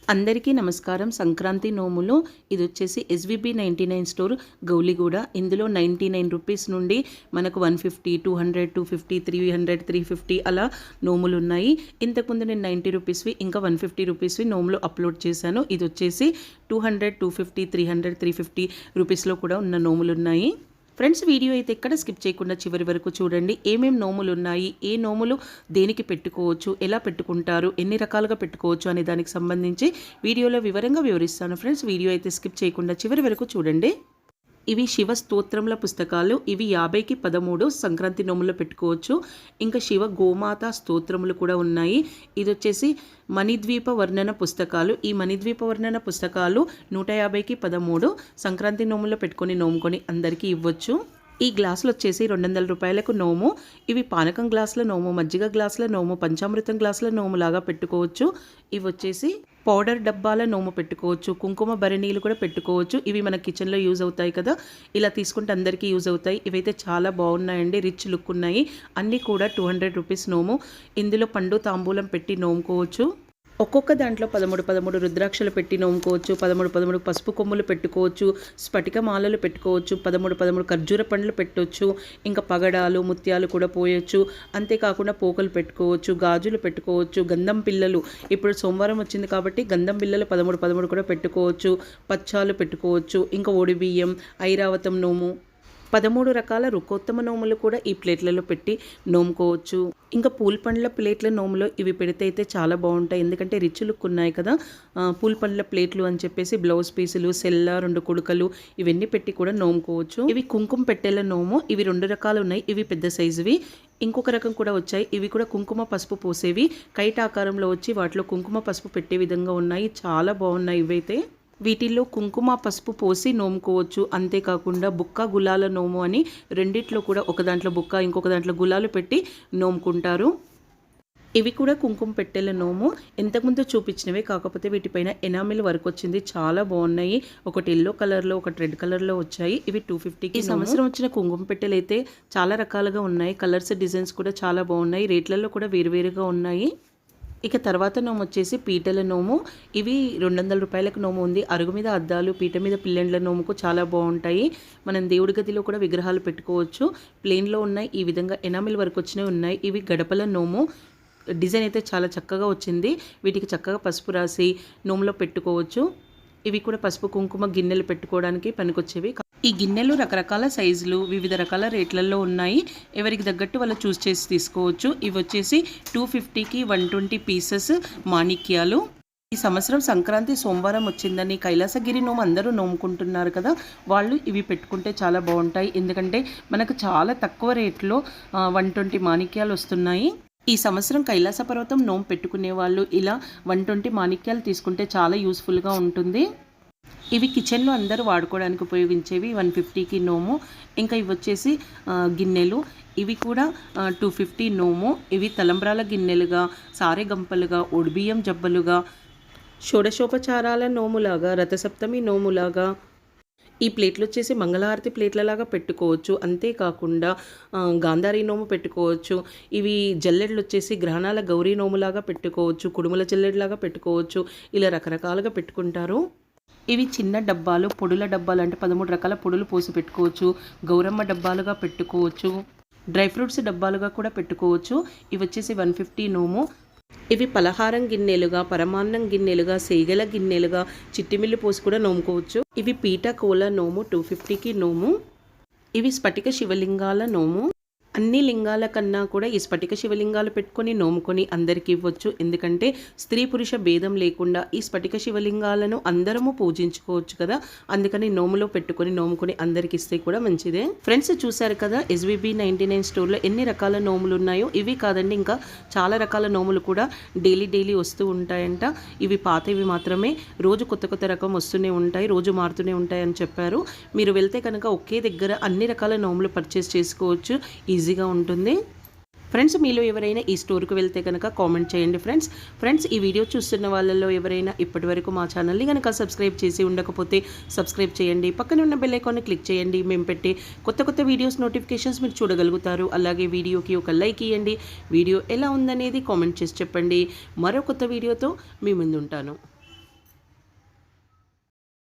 అందరికీ నమస్కారం. సంక్రాంతి నోములు ఇది వచ్చేసి ఎస్విబి 99 స్టోర్ గౌలిగూడ. ఇందులో 99 రూపీస్ నుండి మనకు 150, 200, 250, 300, 350 అలా నోములు ఉన్నాయి. ఇంతకుముందు నేను 90 రూపీస్వి ఇంకా 150 రూపీస్వి నోములు అప్లోడ్ చేశాను. ఇది వచ్చేసి 200, 250, 300, 350 రూపీస్లో కూడా ఉన్న నోములు ఉన్నాయి. ఫ్రెండ్స్, వీడియో అయితే ఎక్కడ స్కిప్ చేయకుండా చివరి వరకు చూడండి. ఏమేం నోములు ఉన్నాయి, ఏ నోములు దేనికి పెట్టుకోవచ్చు, ఎలా పెట్టుకుంటారు, ఎన్ని రకాలుగా పెట్టుకోవచ్చు అనే దానికి సంబంధించి వీడియోలో వివరంగా వివరిస్తాను. ఫ్రెండ్స్, వీడియో అయితే స్కిప్ చేయకుండా చివరి వరకు చూడండి. ఇవి శివ స్తోత్రముల పుస్తకాలు. ఇవి 50కి 13 సంక్రాంతి నోములో పెట్టుకోవచ్చు. ఇంకా శివ గోమాత స్తోత్రములు కూడా ఉన్నాయి. ఇది వచ్చేసి మణిద్వీప వర్ణన పుస్తకాలు. ఈ మణిద్వీప వర్ణన పుస్తకాలు 150కి 13 సంక్రాంతి నోములో పెట్టుకొని నోముకొని అందరికీ ఇవ్వచ్చు. ఈ గ్లాసులు వచ్చేసి 200 రూపాయలకు నోము. ఇవి పానకం గ్లాసుల నోము, మజ్జిగ గ్లాసుల నోము, పంచామృతం గ్లాసుల నోము లాగా పెట్టుకోవచ్చు. ఇవి వచ్చేసి పౌడర్ డబ్బాల నోము పెట్టుకోవచ్చు. కుంకుమ భరణీలు కూడా పెట్టుకోవచ్చు. ఇవి మన కిచెన్లో యూజ్ అవుతాయి కదా, ఇలా తీసుకుంటే అందరికీ యూజ్ అవుతాయి. ఇవైతే చాలా బాగున్నాయండి, రిచ్ లుక్ ఉన్నాయి. అన్నీ కూడా 200 రూపీస్ నోము. ఇందులో పండు తాంబూలం పెట్టి నోముకోవచ్చు. ఒక్కొక్క దాంట్లో 13 రుద్రాక్షలు పెట్టి నోముకోవచ్చు. 13 పసుపు కొమ్ములు పెట్టుకోవచ్చు. స్ఫటిక మాలలు పెట్టుకోవచ్చు. 13 ఖర్జూర పండ్లు పెట్టవచ్చు. ఇంకా పగడాలు, ముత్యాలు కూడా పోయొచ్చు. అంతేకాకుండా పోకలు పెట్టుకోవచ్చు, గాజులు పెట్టుకోవచ్చు, గంధం పిల్లలు. ఇప్పుడు సోమవారం వచ్చింది కాబట్టి గంధం పిల్లలు 13 కూడా పెట్టుకోవచ్చు. పచ్చాలు పెట్టుకోవచ్చు. ఇంకా ఒడి బియ్యం, ఐరావతం నోము, 13 రకాల రుకోత్తమ నోములు కూడా ఈ ప్లేట్లలో పెట్టి నోముకోవచ్చు. ఇంకా పూల పండ్ల ప్లేట్ల నోములో ఇవి పెడితే అయితే చాలా బాగుంటాయి. ఎందుకంటే రిచ్ లుక్ ఉన్నాయి కదా. పూల పండ్ల ప్లేట్లు అని చెప్పేసి బ్లౌజ్ పీసులు, సెల్ల, 2 కుడుకలు ఇవన్నీ పెట్టి కూడా నోముకోవచ్చు. ఇవి కుంకుమ పెట్టెల నోము. ఇవి 2 రకాలు ఉన్నాయి. ఇవి పెద్ద సైజువి. ఇంకొక రకం కూడా వచ్చాయి. ఇవి కూడా కుంకుమ పసుపు పోసేవి, కైట్ ఆకారంలో వచ్చి వాటిలో కుంకుమ పసుపు పెట్టే విధంగా ఉన్నాయి. చాలా బాగున్నాయి ఇవైతే. వీటిల్లో కుంకుమ పసుపు పోసి నోముకోవచ్చు. అంతేకాకుండా బుక్క గులాల నోము అని రెండిట్లో కూడా, ఒక దాంట్లో బుక్క ఇంకొక దాంట్లో గులాలు పెట్టి నోముకుంటారు. ఇవి కూడా కుంకుమ పెట్టెల నోము. ఇంతకుముందు చూపించినవే, కాకపోతే వీటిపైన ఎనామిల్ వర్క్ వచ్చింది. చాలా బాగున్నాయి. ఒకటి ఎల్లో కలర్లో, ఒకటి రెడ్ కలర్లో వచ్చాయి. ఇవి 250కి. ఈ సంవత్సరం వచ్చిన కుంకుమ పెట్టెలు అయితే చాలా రకాలుగా ఉన్నాయి. కలర్స్, డిజైన్స్ కూడా చాలా బాగున్నాయి. రేట్లలో కూడా వేరువేరుగా ఉన్నాయి. ఇక తర్వాత నోము వచ్చేసి పీటల నోము. ఇవి 200 రూపాయలకు నోము ఉంది. అరుగు మీద అద్దాలు, పీట మీద పిల్లెండ్ల నోముకు చాలా బాగుంటాయి. మనం దేవుడి గదిలో కూడా విగ్రహాలు పెట్టుకోవచ్చు. ప్లెయిన్లో ఉన్నాయి, ఈ విధంగా ఎనామిల్ వర్క్ వచ్చినవి ఉన్నాయి. ఇవి గడపల నోము. డిజైన్ అయితే చాలా చక్కగా వచ్చింది. వీటికి చక్కగా పసుపు రాసి నోములో పెట్టుకోవచ్చు. ఇవి కూడా పసుపు కుంకుమ గిన్నెలు పెట్టుకోవడానికి పనికొచ్చేవి. ఈ గిన్నెలు రకరకాల సైజులు, వివిధ రకాల రేట్లలో ఉన్నాయి. ఎవరికి తగ్గట్టు వాళ్ళు చూస్ చేసి తీసుకోవచ్చు. ఇవి వచ్చేసి 250కి 120 పీసెస్ మాణిక్యాలు. ఈ సంవత్సరం సంక్రాంతి సోమవారం వచ్చిందని కైలాసగిరి నోము అందరూ నోముకుంటున్నారు కదా, వాళ్ళు ఇవి పెట్టుకుంటే చాలా బాగుంటాయి. ఎందుకంటే మనకు చాలా తక్కువ రేట్లో 120 మాణిక్యాలు వస్తున్నాయి. ఈ సంవత్సరం కైలాస పర్వతం నోము పెట్టుకునే వాళ్ళు ఇలా 120 మాణిక్యాలు తీసుకుంటే చాలా యూస్ఫుల్గా ఉంటుంది. ఇవి కిచెన్లో అందరూ వాడుకోవడానికి ఉపయోగించేవి. 150కి నోము. ఇంకా ఇవి వచ్చేసి గిన్నెలు. ఇవి కూడా 250 నోము. ఇవి తలంబ్రాల గిన్నెలుగా, సారె గంపలుగా, ఒడిబియ్యం జబ్బలుగా, షోడశోపచారాల నోములాగా, రథసప్తమి నోములాగా. ఈ ప్లేట్లు వచ్చేసి మంగళహారతి ప్లేట్లలాగా పెట్టుకోవచ్చు. అంతేకాకుండా గాంధారీ నోము పెట్టుకోవచ్చు. ఇవి జల్లెడ్లు వచ్చేసి గ్రహణాల గౌరీ నోములాగా పెట్టుకోవచ్చు. కుడుముల జల్లెడ్లాగా పెట్టుకోవచ్చు. ఇలా రకరకాలుగా పెట్టుకుంటారు. ఇవి చిన్న డబ్బాలు, పొడుల డబ్బాలు, అంటే 13 రకాల పొడులు పోసి పెట్టుకోవచ్చు. గౌరమ్మ డబ్బాలుగా పెట్టుకోవచ్చు. డ్రై ఫ్రూట్స్ డబ్బాలుగా కూడా పెట్టుకోవచ్చు. ఇవి వచ్చేసి 150 నోము. ఇవి పలహారం గిన్నెలుగా, పరమాన్నం గిన్నెలుగా, సేగల గిన్నెలుగా, చిట్టిమిల్లు పోసి కూడా నోముకోవచ్చు. ఇవి పీట కోల నోము. 250కి నోము. ఇవి స్ఫటిక శివలింగాల నోము. అన్ని లింగాల కన్నా కూడా ఈ స్ఫటిక శివలింగాలు పెట్టుకొని నోముకొని అందరికీ ఇవ్వచ్చు. ఎందుకంటే స్త్రీ పురుష భేదం లేకుండా ఈ స్ఫటిక శివలింగాలను అందరము పూజించుకోవచ్చు కదా, అందుకని నోములో పెట్టుకొని నోముకొని అందరికి ఇస్తే కూడా మంచిదే. ఫ్రెండ్స్, చూసారు కదా ఎస్విబి 99 స్టోర్లో ఎన్ని రకాల నోములు ఉన్నాయో. ఇవి కాదండి, ఇంకా చాలా రకాల నోములు కూడా డైలీ వస్తూ ఉంటాయంట. ఇవి పాతవి మాత్రమే, రోజు కొత్త రకం వస్తూనే ఉంటాయి, రోజు మారుతూనే ఉంటాయి అని చెప్పారు. మీరు వెళ్తే కనుక ఒకే దగ్గర అన్ని రకాల నోములు పర్చేస్ చేసుకోవచ్చు. ఈజీగా ఉంటుంది. ఫ్రెండ్స్, మీలో ఎవరైనా ఈ స్టోర్కి వెళ్తే కనుక కామెంట్ చేయండి. ఫ్రెండ్స్, ఈ వీడియో చూస్తున్న వాళ్ళల్లో ఎవరైనా ఇప్పటి వరకు మా ఛానల్ని కనుక సబ్స్క్రైబ్ చేసి ఉండకపోతే సబ్స్క్రైబ్ చేయండి. పక్కన ఉన్న బెల్ ఐకాన్ని క్లిక్ చేయండి. మేము పెట్టే కొత్త వీడియోస్ నోటిఫికేషన్స్ మీరు చూడగలుగుతారు. అలాగే వీడియోకి ఒక లైక్ ఇవ్వండి. వీడియో ఎలా ఉందనేది కామెంట్ చేసి చెప్పండి. మరో కొత్త వీడియోతో మీ ముందు ఉంటాను.